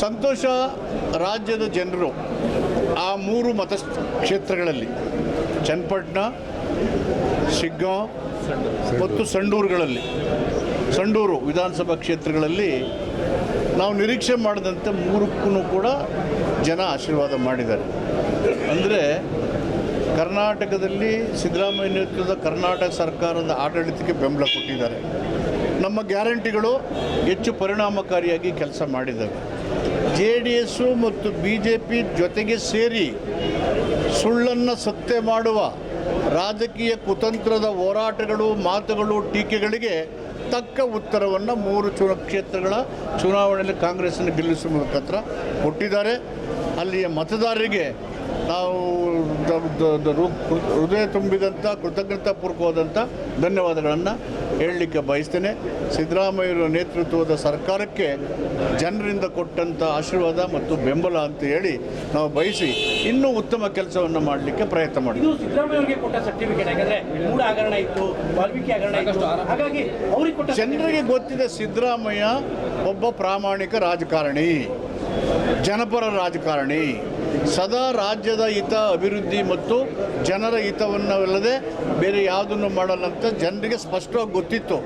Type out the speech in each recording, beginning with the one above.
ಸಂತೋಷ. ರಾಜ್ಯದ ಜನರು ಆ 3 ಮತಕ್ಷೇತ್ರಗಳಲ್ಲಿ ಚನ್ನಪಟ್ಟಣ, ಶಿಗ್ಗಾಂವ್ ಮತ್ತು ಸಂಡೂರು ವಿಧಾನಸಭಾ ಕ್ಷೇತ್ರಗಳಲ್ಲಿ ನಾವು ನಿರೀಕ್ಷೆ ಮಾಡಿದಂತೆ 3ಕ್ಕೂ ಕೂಡ ಜನ ಆಶೀರ್ವಾದ ಮಾಡಿದ್ದಾರೆ. ಅಂದರೆ ಕರ್ನಾಟಕದಲ್ಲಿ ಸಿದ್ದರಾಮಯ್ಯ ನೇತೃತ್ವದ ಕರ್ನಾಟಕ ಸರ್ಕಾರದ ಆಡಳಿತಕ್ಕೆ ಬೆಂಬಲ ಕೊಟ್ಟಿದ್ದಾರೆ. ನಮ್ಮ ಗ್ಯಾರಂಟಿಗಳು ಹೆಚ್ಚು ಪರಿಣಾಮಕಾರಿಯಾಗಿ ಕೆಲಸ ಮಾಡಿದ್ದಾವೆ. JDS ಮತ್ತು BJP ಜೊತೆಗೆ ಸೇರಿ ಸುಳ್ಳನ್ನು ಸತ್ಯ ಮಾಡುವ ರಾಜಕೀಯ ಕುತಂತ್ರದ ಹೋರಾಟಗಳು, ಮಾತುಗಳು, ಟೀಕೆಗಳಿಗೆ ತಕ್ಕ ಉತ್ತರವನ್ನು 3 ಕ್ಷೇತ್ರಗಳ ಚುನಾವಣೆಯಲ್ಲಿ ಕಾಂಗ್ರೆಸ್ಸನ್ನು ಗೆಲ್ಲಿಸುವ ಮುಖಾಂತರ ಕೊಟ್ಟಿದ್ದಾರೆ. ಅಲ್ಲಿಯ ಮತದಾರರಿಗೆ ನಾವು ಹೃದಯ ತುಂಬಿದಂಥ ಕೃತಜ್ಞತಾಪೂರ್ವಕವಾದಂಥ ಧನ್ಯವಾದಗಳನ್ನು ಹೇಳಲಿಕ್ಕೆ ಬಯಸ್ತೇನೆ. ಸಿದ್ದರಾಮಯ್ಯರ ನೇತೃತ್ವದ ಸರ್ಕಾರಕ್ಕೆ ಜನರಿಂದ ಕೊಟ್ಟಂಥ ಆಶೀರ್ವಾದ ಮತ್ತು ಬೆಂಬಲ ಅಂತ ಹೇಳಿ ನಾವು ಬಯಸಿ ಇನ್ನೂ ಉತ್ತಮ ಕೆಲಸವನ್ನು ಮಾಡಲಿಕ್ಕೆ ಪ್ರಯತ್ನ ಮಾಡಿದ್ವಿ. ಸಿದ್ದರಾಮಯ್ಯರಿಗೆ ಕೊಟ್ಟ ಸರ್ಟಿಫಿಕೇಟ್ ಯಾಕಂದರೆ ಮೂಢ ಹಗರಣ ಇತ್ತು, ವಾಲ್ಮೀಕಿ ಹಗರಣ ಇತ್ತು, ಹಾಗಾಗಿ ಅವರಿಗೆ ಕೊಟ್ಟ ಜನರಿಗೆ ಗೊತ್ತಿದೆ. ಸಿದ್ದರಾಮಯ್ಯ ಒಬ್ಬ ಪ್ರಾಮಾಣಿಕ ರಾಜಕಾರಣಿ, ಜನಪರ ರಾಜಕಾರಣಿ, ಸದಾ ರಾಜ್ಯದ ಹಿತ, ಅಭಿವೃದ್ಧಿ ಮತ್ತು ಜನರ ಹಿತವನ್ನಲ್ಲದೆ ಬೇರೆ ಯಾವುದನ್ನು ಮಾಡಲ್ಲಂತ ಜನರಿಗೆ ಸ್ಪಷ್ಟವಾಗಿ ಗೊತ್ತಿತ್ತು.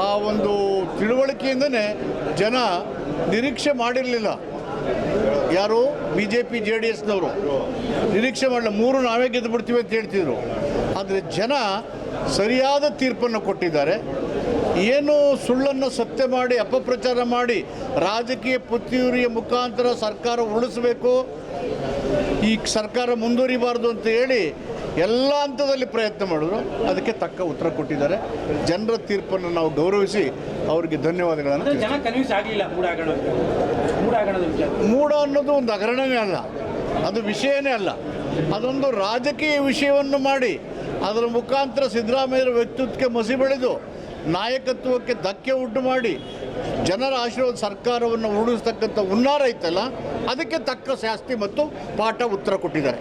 ಆ ಒಂದು ತಿಳುವಳಿಕೆಯಿಂದನೇ ಜನ ನಿರೀಕ್ಷೆ ಮಾಡಿರಲಿಲ್ಲ. ಯಾರು BJP JDSನವರು ನಿರೀಕ್ಷೆ ಮಾಡಲಿಲ್ಲ. 3 ನಾವೇ ಗೆದ್ದು ಬಿಡ್ತೀವಿ ಅಂತ ಹೇಳ್ತಿದ್ರು. ಆದರೆ ಜನ ಸರಿಯಾದ ತೀರ್ಪನ್ನು ಕೊಟ್ಟಿದ್ದಾರೆ. ಏನು ಸುಳ್ಳನ್ನು ಸತ್ಯ ಮಾಡಿ ಅಪಪ್ರಚಾರ ಮಾಡಿ ರಾಜಕೀಯ ಪುತ್ತಿಯೂರಿಯ ಮುಖಾಂತರ ಸರ್ಕಾರ ಉಳಿಸಬೇಕು, ಈ ಸರ್ಕಾರ ಮುಂದುವರಿಬಾರ್ದು ಅಂತ ಹೇಳಿ ಎಲ್ಲ ಹಂತದಲ್ಲಿ ಪ್ರಯತ್ನ ಮಾಡಿದ್ರು. ಅದಕ್ಕೆ ತಕ್ಕ ಉತ್ತರ ಕೊಟ್ಟಿದ್ದಾರೆ. ಜನರ ತೀರ್ಪನ್ನು ನಾವು ಗೌರವಿಸಿ ಅವರಿಗೆ ಧನ್ಯವಾದಗಳನ್ನು. ಮೂಢ ಅನ್ನೋದು ಒಂದು ಹಗರಣವೇ ಅಲ್ಲ, ಅದು ವಿಷಯನೇ ಅಲ್ಲ. ಅದೊಂದು ರಾಜಕೀಯ ವಿಷಯವನ್ನು ಮಾಡಿ ಅದರ ಮುಖಾಂತರ ಸಿದ್ದರಾಮಯ್ಯರ ವ್ಯಕ್ತಿತ್ವಕ್ಕೆ ಮಸಿ ಬೆಳೆದು ನಾಯಕತ್ವಕ್ಕೆ ಧಕ್ಕೆ ಉಂಟು ಮಾಡಿ ಜನರ ಆಶೀರ್ವಾದ ಸರ್ಕಾರವನ್ನು ಉರುಳಿಸ್ತಕ್ಕಂಥ ಹುನ್ನಾರ ಇತ್ತಲ್ಲ, ಅದಕ್ಕೆ ತಕ್ಕ ಶಾಸ್ತಿ ಮತ್ತು ಪಾಠ ಉತ್ತರ ಕೊಟ್ಟಿದ್ದಾರೆ.